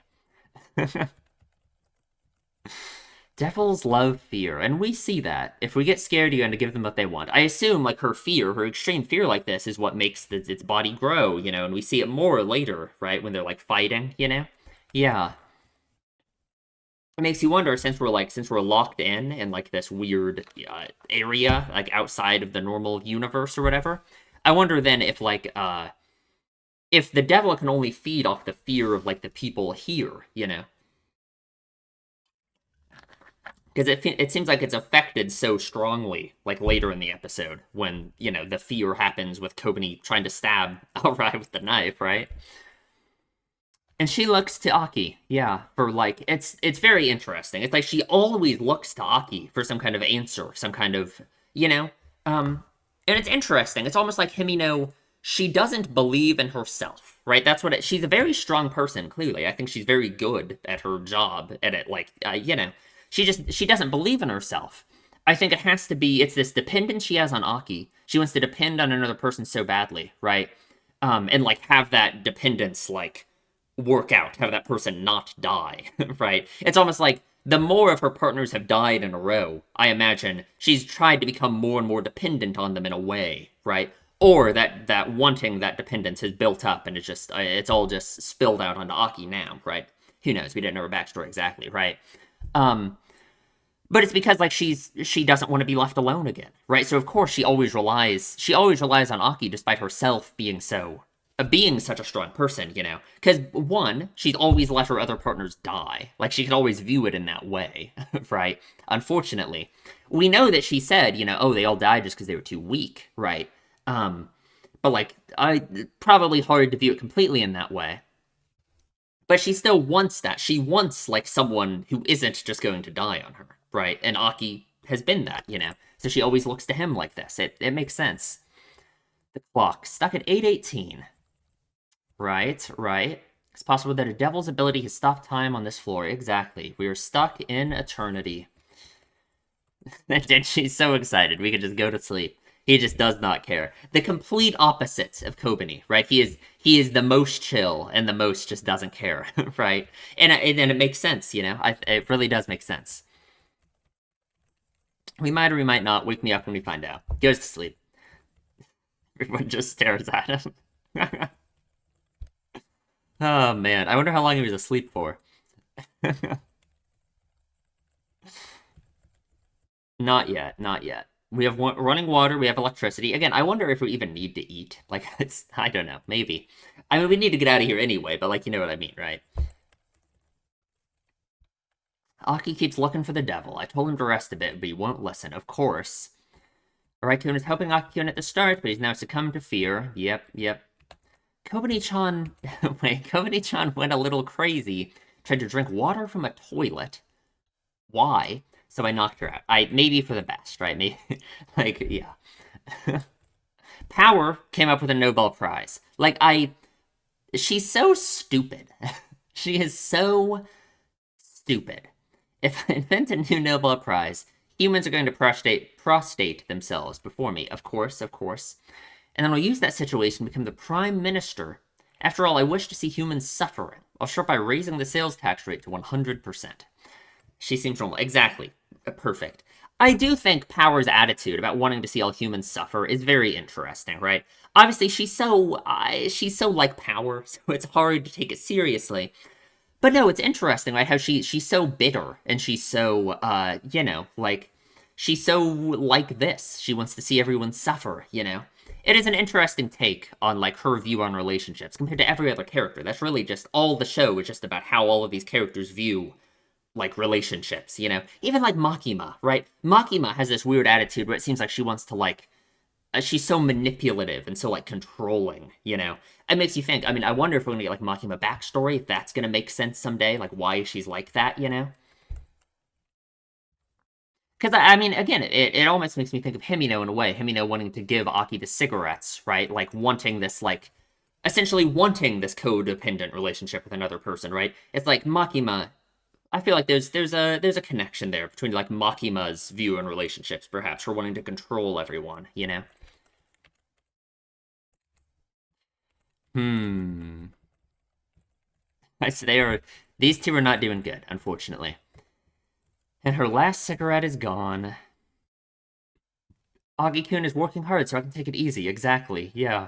Devils love fear, and we see that. If we get scared, you got to give them what they want. I assume, like, her extreme fear like this is what makes its body grow, and we see it more later, right, when they're, like, fighting. Yeah. It makes you wonder, since we're locked in like, this weird area, like, outside of the normal universe or whatever, I wonder then if, like, if the devil can only feed off the fear of, like, the people here. Because it seems like it's affected so strongly, like, later in the episode, when, the fear happens with Kobani trying to stab Alrai with the knife, right? And she looks to Aki, yeah, for, like, it's very interesting. It's like she always looks to Aki for some kind of answer, some kind of, and it's interesting. It's almost like Himino, she doesn't believe in herself, right? That's what she's a very strong person, clearly. I think she's very good at her job, at it, like, she doesn't believe in herself. I think it's this dependence she has on Aki. She wants to depend on another person so badly, right? And, like, have that dependence, like, work out, have that person not die, right? It's almost like the more of her partners have died in a row, I imagine, she's tried to become more and more dependent on them in a way, right? Or that wanting that dependence has built up and it's all just spilled out onto Aki now, right? Who knows? We didn't know her backstory exactly, right? But it's because, like, she doesn't want to be left alone again, right? So of course she always relies on Aki, despite herself being such a strong person, Because, one, she's always let her other partners die. Like, she could always view it in that way, right? Unfortunately. We know that she said, oh, they all died just because they were too weak, right? But, like, probably hard to view it completely in that way. But she still wants that. She wants, like, someone who isn't just going to die on her, right? And Aki has been that, So she always looks to him like this. It makes sense. The clock, stuck at 8:18. Right. It's possible that a devil's ability has stopped time on this floor. Exactly. We are stuck in eternity. And she's so excited. We can just go to sleep. He just does not care. The complete opposite of Kobani, right? He is the most chill and the most just doesn't care, right? And it makes sense, it really does make sense. We might or we might not. Wake me up when we find out. Goes to sleep. Everyone just stares at him. Oh man, I wonder how long he was asleep for. Not yet, not yet. We have running water, we have electricity. Again, I wonder if we even need to eat. Like, I don't know, maybe. I mean, we need to get out of here anyway, but like, you know what I mean, right? Aki keeps looking for the devil. I told him to rest a bit, but he won't listen, of course. Raikkoon is helping Aki-kun at the start, but he's now succumbed to fear. Yep, yep. Kobani-chan... Wait, Kobani-chan went a little crazy. Tried to drink water from a toilet. Why? So I knocked her out. Maybe for the best, right? Maybe, like, yeah. Power came up with a Nobel Prize. Like, she's so stupid. She is so stupid. If I invent a new Nobel Prize, humans are going to prostrate themselves before me. Of course, of course. And then I'll use that situation to become the prime minister. After all, I wish to see humans suffering. I'll start by raising the sales tax rate to 100%. She seems normal. Exactly. Perfect. I do think Power's attitude about wanting to see all humans suffer is very interesting, right? Obviously, she's so like Power, so it's hard to take it seriously. But no, it's interesting, right? How she's so bitter and she's so like she's so like this. She wants to see everyone suffer, you know. It is an interesting take on like her view on relationships compared to every other character. That's really just all the show is just about how all of these characters view like relationships, you know? Even like Makima, right? Makima has this weird attitude where it seems like she wants to like she's so manipulative and so like controlling, you know? It makes you think. I mean, I wonder if we're gonna get like Makima backstory, if that's gonna make sense someday, like why she's like that, you know? Because I mean, again, it almost makes me think of Himino in a way. Himino wanting to give Aki the cigarettes, right? Like wanting this like essentially wanting this codependent relationship with another person, right? It's like Makima. I feel like there's a connection there between like Makima's view on relationships, perhaps, for wanting to control everyone, you know? Hmm. These two are not doing good, unfortunately. And her last cigarette is gone. Agi-kun is working hard so I can take it easy. Exactly, yeah.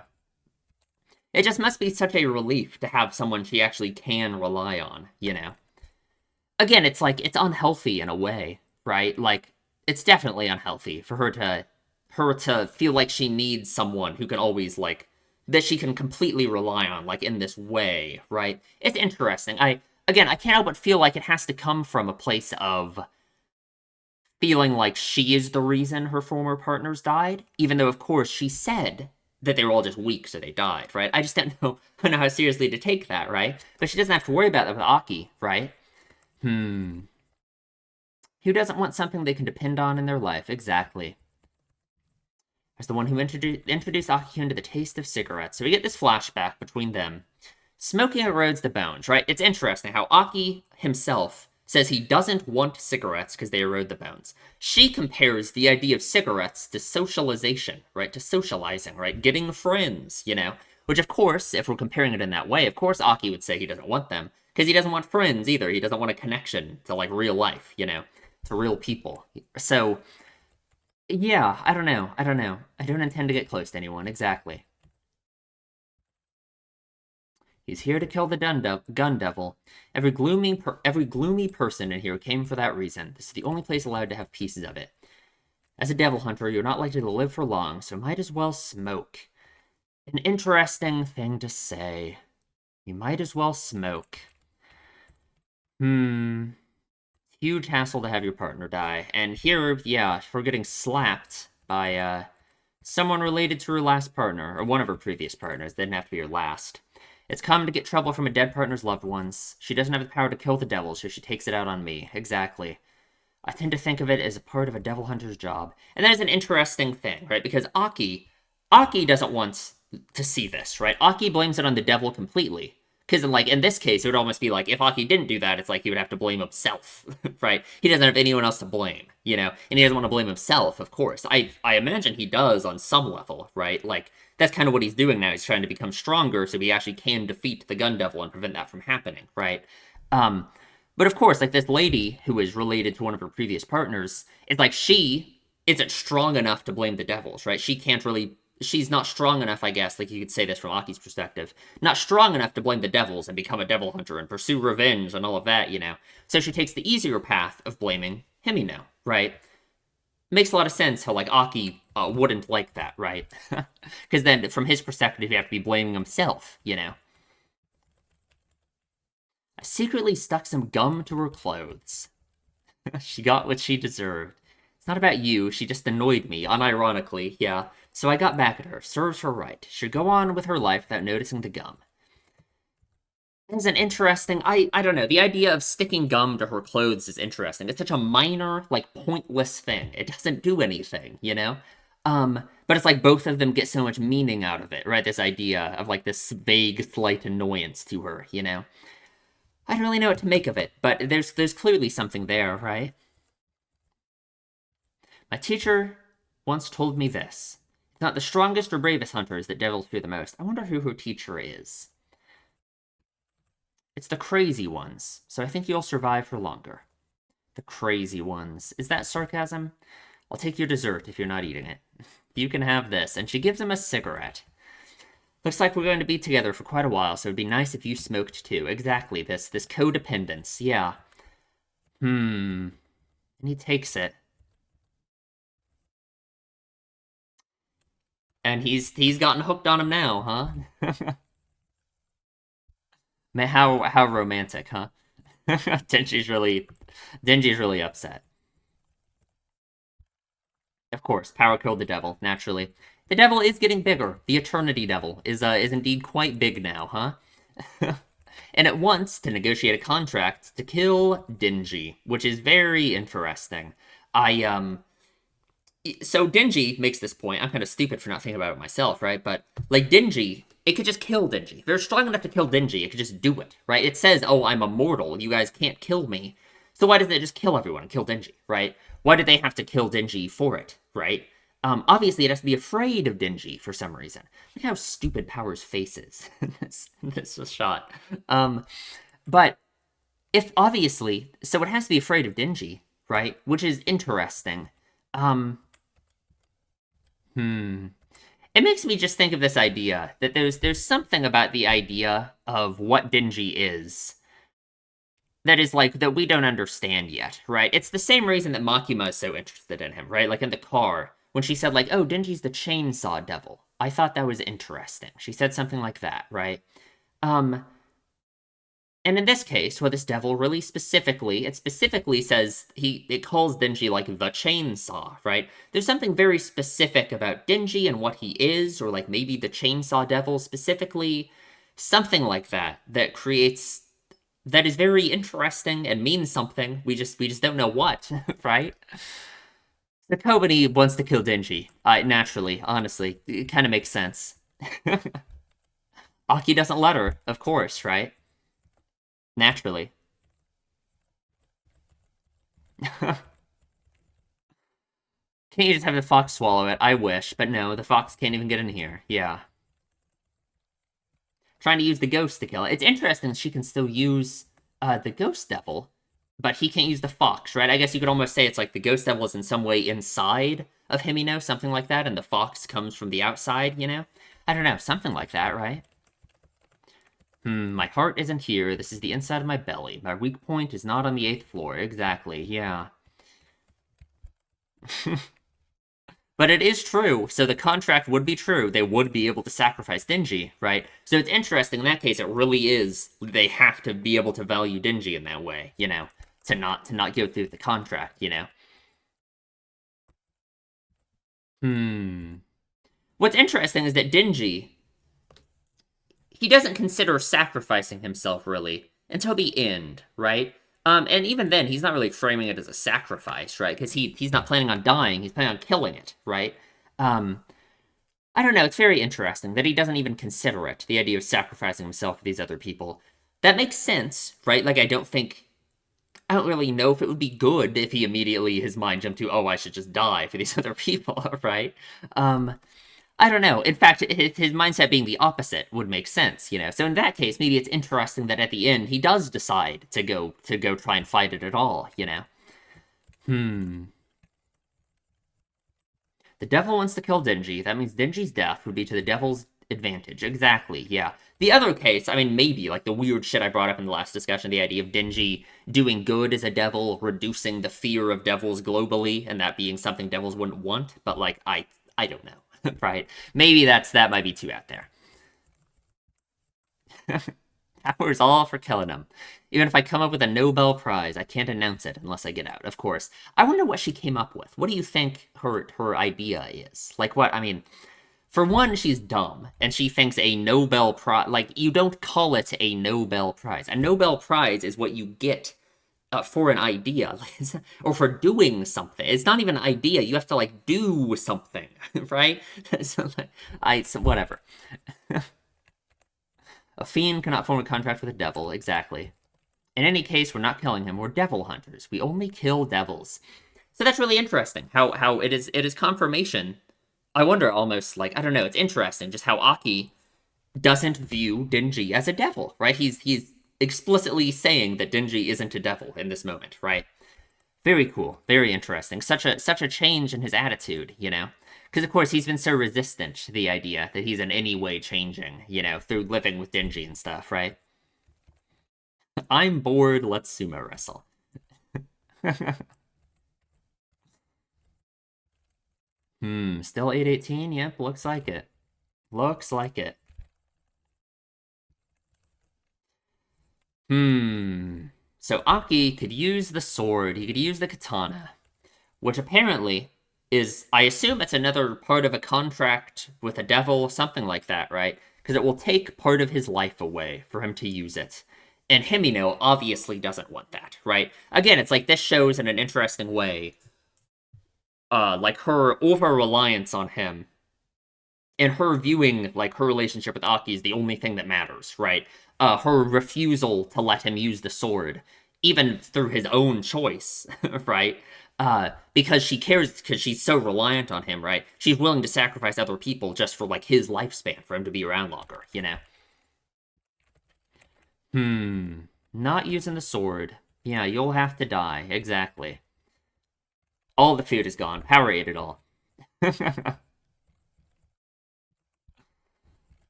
It just must be such a relief to have someone she actually can rely on, you know? Again, it's like, it's unhealthy in a way, right? Like, it's definitely unhealthy for her to feel like she needs someone who can always, like, that she can completely rely on, like, in this way, right? It's interesting. Again, I can't help but feel like it has to come from a place of feeling like she is the reason her former partners died, even though, of course, she said that they were all just weak, so they died, right? I just don't know, I don't know how seriously to take that, right? But she doesn't have to worry about that with Aki, right? Hmm. Who doesn't want something they can depend on in their life? Exactly. As the one who introduced Aki to the taste of cigarettes. So we get this flashback between them. Smoking erodes the bones, right? It's interesting how Aki himself says he doesn't want cigarettes because they erode the bones. She compares the idea of cigarettes to socialization, right? To socializing, right? Getting friends, you know? Which, of course, if we're comparing it in that way, of course Aki would say he doesn't want them. Because he doesn't want friends either. He doesn't want a connection to, like, real life, you know? To real people. So, yeah, I don't know. I don't know. I don't intend to get close to anyone, exactly. He's here to kill the gun devil. Every gloomy person in here came for that reason. This is the only place allowed to have pieces of it. As a devil hunter, you're not likely to live for long, so might as well smoke. An interesting thing to say. You might as well smoke. Hmm. Huge hassle to have your partner die. And here, yeah, we're getting slapped by, someone related to her last partner, or one of her previous partners. They didn't have to be her last. It's common to get trouble from a dead partner's loved ones. She doesn't have the power to kill the devil, so she takes it out on me. Exactly. I tend to think of it as a part of a devil hunter's job. And that is an interesting thing, right? Because Aki doesn't want to see this, right? Aki blames it on the devil completely. Because, like, in this case, it would almost be like, if Aki didn't do that, it's like he would have to blame himself, right? He doesn't have anyone else to blame, you know? And he doesn't want to blame himself, of course. I imagine he does on some level, right? Like, that's kind of what he's doing now. He's trying to become stronger so he actually can defeat the gun devil and prevent that from happening, right? But of course, like, this lady who is related to one of her previous partners, it's like she isn't strong enough to blame the devils, right? She can't really. She's not strong enough, I guess, like you could say this from Aki's perspective, not strong enough to blame the devils and become a devil hunter and pursue revenge and all of that, you know? So she takes the easier path of blaming Himino, right? Makes a lot of sense how, like, Aki wouldn't like that, right? Because then, from his perspective, he'd have to be blaming himself, you know? I secretly stuck some gum to her clothes. She got what she deserved. It's not about you, she just annoyed me, unironically, yeah. So I got back at her. Serves her right. Should go on with her life without noticing the gum. It's an interesting... I don't know. The idea of sticking gum to her clothes is interesting. It's such a minor, like, pointless thing. It doesn't do anything, you know? But it's like both of them get so much meaning out of it, right? This idea of, like, this vague, slight annoyance to her, you know? I don't really know what to make of it, but there's clearly something there, right? My teacher once told me this. It's not the strongest or bravest hunters that devils fear the most. I wonder who her teacher is. It's the crazy ones, so I think you'll survive for longer. The crazy ones. Is that sarcasm? I'll take your dessert if you're not eating it. You can have this. And she gives him a cigarette. Looks like we're going to be together for quite a while, so it'd be nice if you smoked too. Exactly, this codependence, yeah. And he takes it. And he's gotten hooked on him now, huh? Man, how romantic, huh? Denji's really upset. Of course, power killed the devil, naturally. The devil is getting bigger. The Eternity Devil is indeed quite big now, huh? And it wants to negotiate a contract to kill Denji, which is very interesting. So Denji makes this point. I'm kind of stupid for not thinking about it myself, right? But like Denji, it could just kill Denji. If they're strong enough to kill Denji, it could just do it, right? It says, "Oh, I'm immortal. You guys can't kill me." So why doesn't it just kill everyone and kill Denji, right? Why did they have to kill Denji for it, right? Obviously, it has to be afraid of Denji for some reason. Look how stupid Power's face is in this shot. But if obviously, so it has to be afraid of Denji, right? Which is interesting. Um, It makes me just think of this idea that there's something about the idea of what Denji is that is like that we don't understand yet, right? It's the same reason that Makima is so interested in him, right? Like in the car when she said like, "Oh, Denji's the chainsaw devil." I thought that was interesting. She said something like that, right? Um, And in this case, where this devil really specifically, it specifically says it calls Denji like the chainsaw, right? There's something very specific about Denji and what he is, or like maybe the chainsaw devil specifically, something like that that is very interesting and means something. We just don't know what, right? The Kobani wants to kill Denji. Naturally, honestly, it kind of makes sense. Aki doesn't let her, of course, right? Naturally. Can't you just have the fox swallow it? I wish, but no, the fox can't even get in here. Yeah. Trying to use the ghost to kill it. It's interesting she can still use the ghost devil, but he can't use the fox, right? I guess you could almost say it's like the ghost devil is in some way inside of Himino, something like that, and the fox comes from the outside, you know? I don't know, something like that, right? My heart isn't here. This is the inside of my belly. My weak point is not on the 8th floor. Exactly, yeah. But it is true, so the contract would be true. They would be able to sacrifice Denji, right? So it's interesting, in that case, it really is, they have to be able to value Denji in that way, you know? To not go through the contract, you know? What's interesting is that Denji, he doesn't consider sacrificing himself, really, until the end, right? And even then, he's not really framing it as a sacrifice, right? Because he's not planning on dying, he's planning on killing it, right? I don't know, it's very interesting that he doesn't even consider it, the idea of sacrificing himself for these other people. That makes sense, right? Like, I don't really know if it would be good if he immediately, his mind jumped to, "Oh, I should just die for these other people," right? I don't know. In fact, his mindset being the opposite would make sense, you know. So in that case, maybe it's interesting that at the end he does decide to go try and fight it at all, you know. The devil wants to kill Denji. That means Denji's death would be to the devil's advantage. Exactly, yeah. The other case, I mean, maybe, like the weird shit I brought up in the last discussion, the idea of Denji doing good as a devil, reducing the fear of devils globally, and that being something devils wouldn't want, but, like, I don't know, right? Maybe that might be too out there. Power's all for killing him. Even if I come up with a Nobel Prize, I can't announce it unless I get out, of course. I wonder what she came up with. What do you think her idea is? Like, what, I mean, for one, she's dumb, and she thinks a Nobel Prize, like, you don't call it a Nobel Prize. A Nobel Prize is what you get for an idea, or for doing something. It's not even an idea. You have to, like, do something, right? So whatever. A fiend cannot form a contract with a devil, exactly. In any case, we're not killing him. We're devil hunters. We only kill devils. So that's really interesting. How it is confirmation. I wonder almost like I don't know. It's interesting just how Aki doesn't view Denji as a devil, right? He's explicitly saying that Denji isn't a devil in this moment, right? Very cool, very interesting. Such a change in his attitude, you know. Because of course he's been so resistant to the idea that he's in any way changing, you know, through living with Denji and stuff, right? I'm bored. Let's sumo wrestle. Still 818? Yep, looks like it. Looks like it. So Aki could use the sword, he could use the katana, which apparently is, I assume it's another part of a contract with a devil, something like that, right? Because it will take part of his life away for him to use it. And Himino obviously doesn't want that, right? Again, it's like this shows in an interesting way, like her over-reliance on him and her viewing like her relationship with Aki is the only thing that matters, right? Her refusal to let him use the sword, even through his own choice, right? Because she cares, because she's so reliant on him, right? She's willing to sacrifice other people just for like his lifespan, for him to be around longer, you know? Not using the sword. Yeah, you'll have to die. Exactly. All the food is gone. Power ate it all.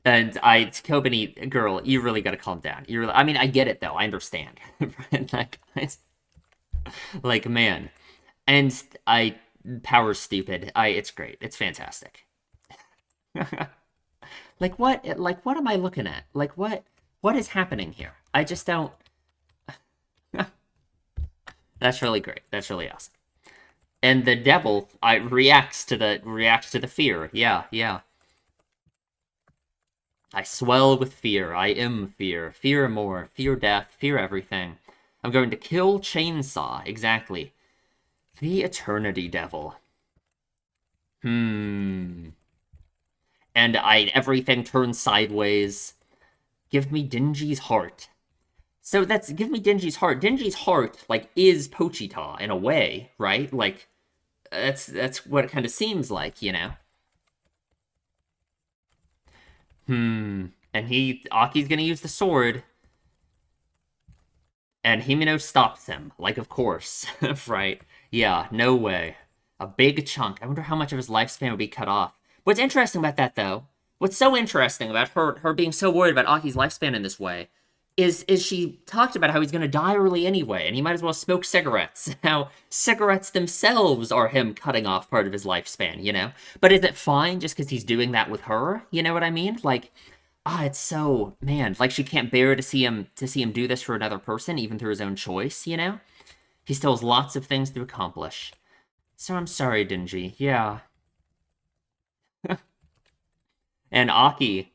And Kobani, girl, you really gotta calm down. I mean, I get it though. I understand. like, like, man, and power's stupid. It's great. It's fantastic. Like what? Like what am I looking at? Like what? What is happening here? I just don't. That's really great. That's really awesome. And the devil, I reacts to the fear. Yeah, yeah. I swell with fear. I am fear. Fear more. Fear death. Fear everything. I'm going to kill Chainsaw. Exactly. The Eternity Devil. And everything turns sideways. Give me Denji's heart. So give me Denji's heart. Denji's heart, like, is Pochita in a way, right? Like, that's what it kind of seems like, you know? And Aki's gonna use the sword, and Himeno stops him. Like, of course, right? Yeah, no way. A big chunk. I wonder how much of his lifespan would be cut off. What's interesting about that, though, what's so interesting about her being so worried about Aki's lifespan in this way, is she talked about how he's gonna die early anyway, and he might as well smoke cigarettes. How cigarettes themselves are him cutting off part of his lifespan, you know? But is it fine just because he's doing that with her? You know what I mean? Like, it's so, man, like she can't bear to see him do this for another person, even through his own choice, you know? He still has lots of things to accomplish. So I'm sorry, Denji. Yeah. And Aki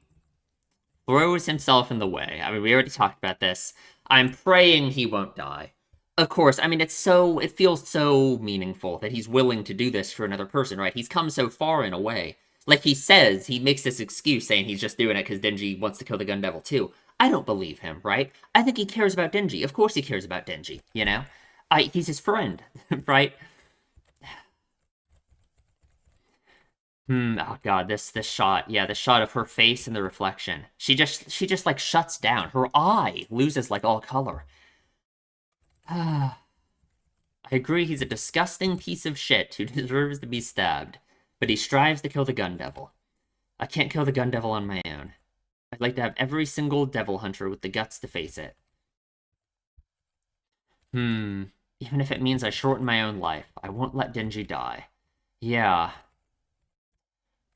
throws himself in the way. I mean, we already talked about this. I'm praying he won't die. Of course, I mean, it feels so meaningful that he's willing to do this for another person, right? He's come so far in a way. Like he says, he makes this excuse saying he's just doing it because Denji wants to kill the Gun Devil too. I don't believe him, right? I think he cares about Denji. Of course he cares about Denji, you know? He's his friend, right? Oh god, this shot. Yeah, the shot of her face in the reflection. She just like shuts down. Her eye loses like all color. I agree he's a disgusting piece of shit who deserves to be stabbed. but he strives to kill the gun devil. I can't kill the gun devil on my own. I'd like to have every single devil hunter with the guts to face it. Even if it means I shorten my own life, I won't let Denji die. Yeah.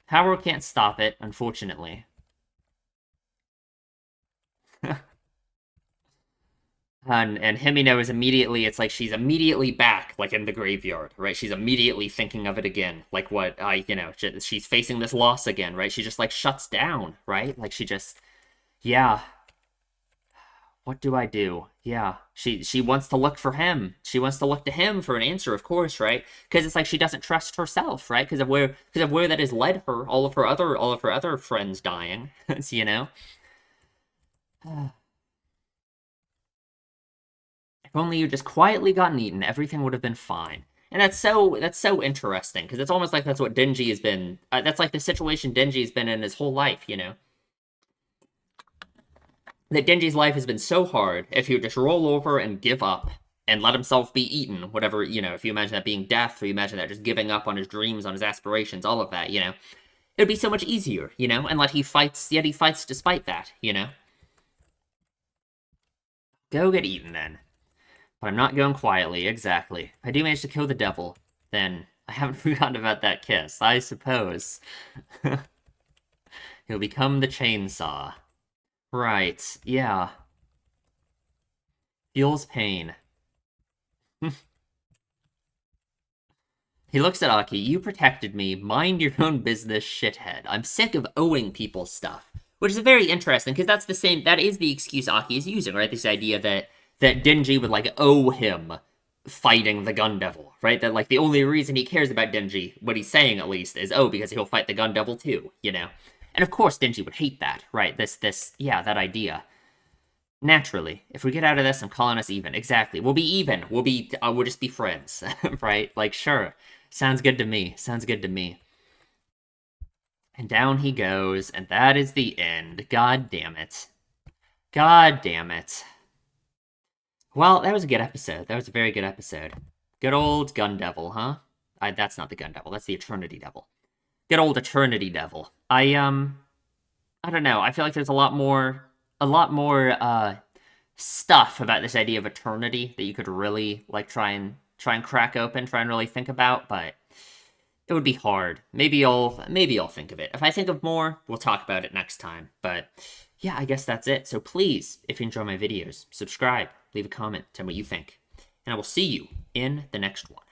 Power can't stop it, unfortunately. And Himino is immediately, it's like she's immediately back, like in the graveyard, right? She's immediately thinking of it again. Like what, she's facing this loss again, right? She just like shuts down, right? Like she just, yeah. What do I do? Yeah. She wants to look for him. She wants to look to him for an answer, of course, right? Because it's like she doesn't trust herself, right? Because of where that has led her, all of her other friends dying, you know? If only you just quietly gotten eaten, everything would have been fine. And that's so interesting because it's almost like that's what Denji has been. That's like the situation Denji's been in his whole life, you know. That Denji's life has been so hard. If he would just roll over and give up and let himself be eaten, whatever, you know, if you imagine that being death, or you imagine that just giving up on his dreams, on his aspirations, all of that, you know, it would be so much easier, you know. And yet he fights despite that, you know. Go get eaten then. But I'm not going quietly, exactly. If I do manage to kill the devil, then I haven't forgotten about that kiss, I suppose. He'll become the chainsaw. Right, yeah. Feels pain. He looks at Aki. You protected me. Mind your own business, shithead. I'm sick of owing people stuff. Which is very interesting, because that is the excuse Aki is using, right? This idea that Denji would, like, owe him fighting the Gun Devil, right? That, like, the only reason he cares about Denji, what he's saying at least, is, oh, because he'll fight the Gun Devil too, you know? And of course Denji would hate that, right? That idea. Naturally, if we get out of this, I'm calling us even. Exactly. We'll be even. We'll just be friends, right? Like, sure. Sounds good to me. Sounds good to me. And down he goes, and that is the end. God damn it. God damn it. Well, that was a good episode. That was a very good episode. Good old Gun Devil, huh? That's not the Gun Devil. That's the Eternity Devil. Good old Eternity Devil. I don't know. I feel like there's a lot more stuff about this idea of eternity that you could really like try and crack open, try and really think about, but it would be hard. Maybe I'll think of it. If I think of more, we'll talk about it next time. But yeah, I guess that's it. So please, if you enjoy my videos, subscribe, leave a comment, tell me what you think. And I will see you in the next one.